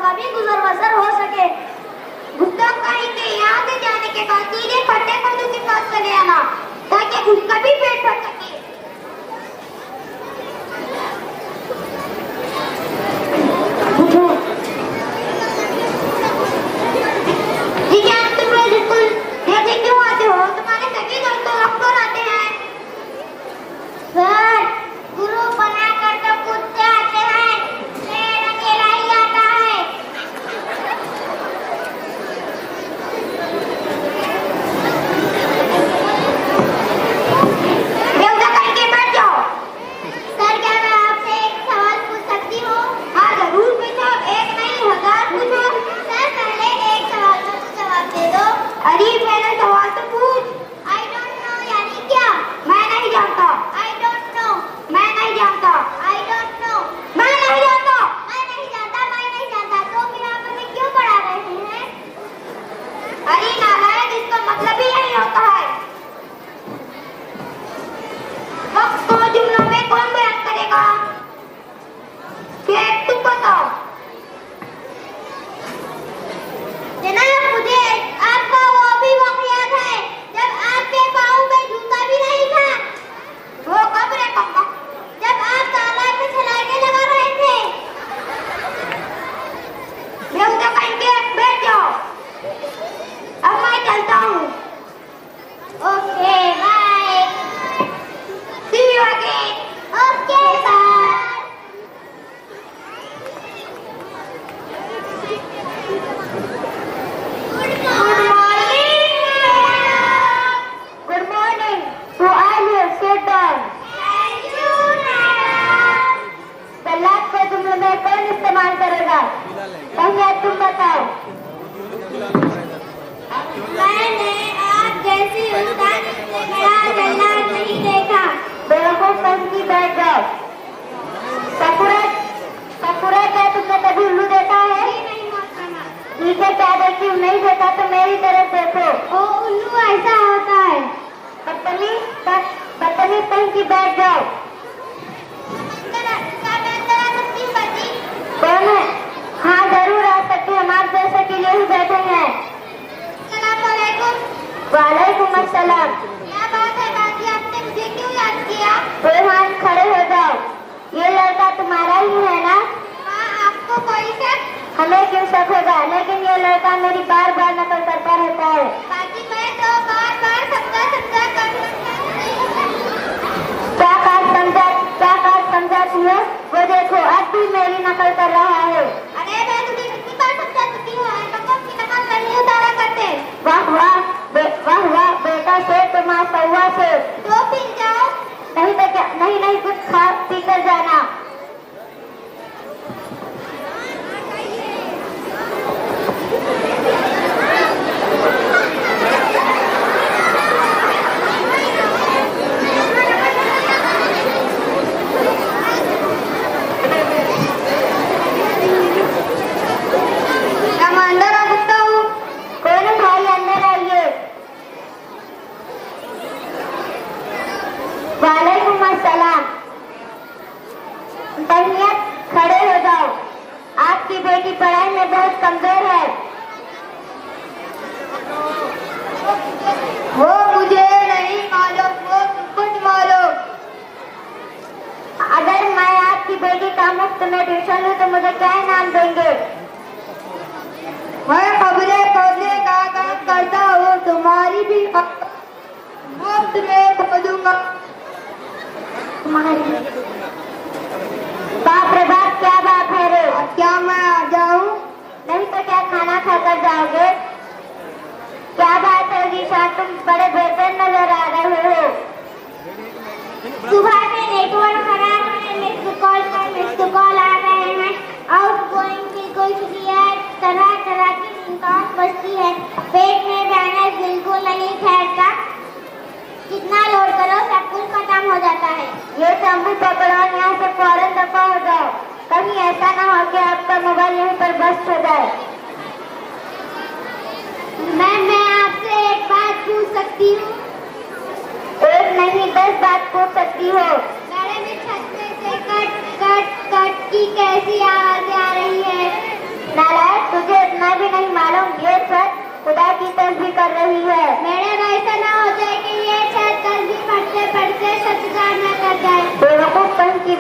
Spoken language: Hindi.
का भी गुजर बसर हो सके। गुस्सा कहेंगे यहाँ से जाने के बाद सीधे फटे बंधु के पास चले आना ताकि उसका भी पेट भर सके। जी क्या तुम रोज स्कूल जैसे क्यों आते हो? तुम्हारे सभी दोस्त तो अक्सर आते हैं। सर गुरु बनाकर तो कुत्ते आते हैं, शेर अकेला ही आता है। बेवजह करके बैठ जाओ। सर क्या मैं आपसे एक सवाल पूछ सकती हूँ? हाँ जरूर पूछो, एक नहीं 1000 पूछो। सर पहले एक सवाल का तो जवाब दे दो। अरे पहले सवाल तो पूछ। आई डोंट नो यानी क्या? मैं नहीं जानता। आई डोंट नो मैं नहीं जानता। आई डोंट नो मैं नहीं जानता। मैं नहीं जानता मैं नहीं जानता। तो फिर आप हमें क्यों पढ़ा रहे हैं? अरे नालायक, इसका मतलब ही यही होता है। वक्त को जुमलों में कौन बयान करेगा? फिर तुम बताओ। जनाब मुझे आपका वो भी वक्त याद है जब आपके पाँव में जूता भी नहीं था। वो कब रे पापा? जब आप तालाब में छलांगे लगा रहे थे। बेवजह करके बैठ जाओ। अब मैं चलता हूँ। Okay bye. See you again. Okay sir. Good morning. Who are you? Sit down. Thank you, madam. सलाद को जुमले में कौन इस्तेमाल करेगा? पहले तुम बताओ। मैंने आप जैसी उस्ताद से बड़ा जल्लाद नहीं देखा। बेवकूफ समझी बैठ जाओ। सकुरे क्या तुमने कभी उल्लू देखा है? नहीं मोहतरमा। ठीक है, क्या देखी हूँ? नहीं देखा तो मेरी तरफ देखो। ओ उल्लू ऐसा होता है। बदतमीज कहीं की बैठ जाओ। कौन है? हाँ जरूर आ सकते, हमारे जैसे के लिए ही बैठे हैं। वालेकुम अस्सलाम। क्या बात है बाजी, आपने मुझे क्यों याद किया? रेहान खड़े हो जाओ। ये लड़का तुम्हारा ही है ना? हाँ, आपको कोई शक? हमें क्यों शक होगा, लेकिन ये लड़का मेरी बार बार नकल करता रहता है। बाजी मैं तो बार बार समझा कर क्या बात समझा तुम्हें? वो देखो अब भी मेरी नकल कर रहा है। अरे मैं तुझे कितनी बार समझा चुकी हूँ, नकल की नकल नहीं उतारा करते। वाह वाह बेटा से तुम्हारा सौवा से। तो पी जाओ। नहीं तो क्या? नहीं कुछ खा पी कर जाना। वालेकुम अस्सलाम। बहनियत खड़े हो जाओ। आपकी बेटी पढ़ाई में बहुत कमजोर है। वो मुझे नहीं मालूम, वो कुछ मालूम। अगर मैं आपकी बेटी का मुफ्त में ट्यूशन लूँ तो मुझे क्या इनाम देंगे? मैं खबरें पढ़ने का काम करता हूँ, तुम्हारी भी मुफ्त में पढ़ूंगा। बाप रे बाप, क्या बात है रे? क्या मैं आ जाऊं? नहीं तो क्या खाना खाकर जाओगे? क्या बात है रीशा, तुम बड़े बेचैन नजर आ रहे हो। सुबह में नेटवर्क खराब है, मिस्ड कॉल पर मिस्ड कॉल आ रहे हैं, आउटगोइंग की कुछ दिया, तरह तरह की रिंगटोन बजती है, पेट में बैलेंस बिल्कुल नहीं ठहरता। कितना लोड करो सब कुछ खत्म हो जाता है। ये शंभू पकड़ो, यहाँ से फौरन दफा हो जाओ। कहीं ऐसा ना हो कि आपका मोबाइल यहीं पर बस्ट हो जाए। मैम मैं आपसे एक बात पूछ सकती हूँ? एक नहीं 10 बात पूछ सकती हो। मैडम इस छत में से कट कट कट की कैसी आवाजें आ रही है? नालायक, तुझे इतना भी नहीं मालूम ये छत खुदा की तस्बीह कर रही है। मैडम, ऐसा ना हो जाए कि ये छत तस्बीह पढ़ते पढ़ते सत्कार न कर जाए। बेवकूफ कहीं की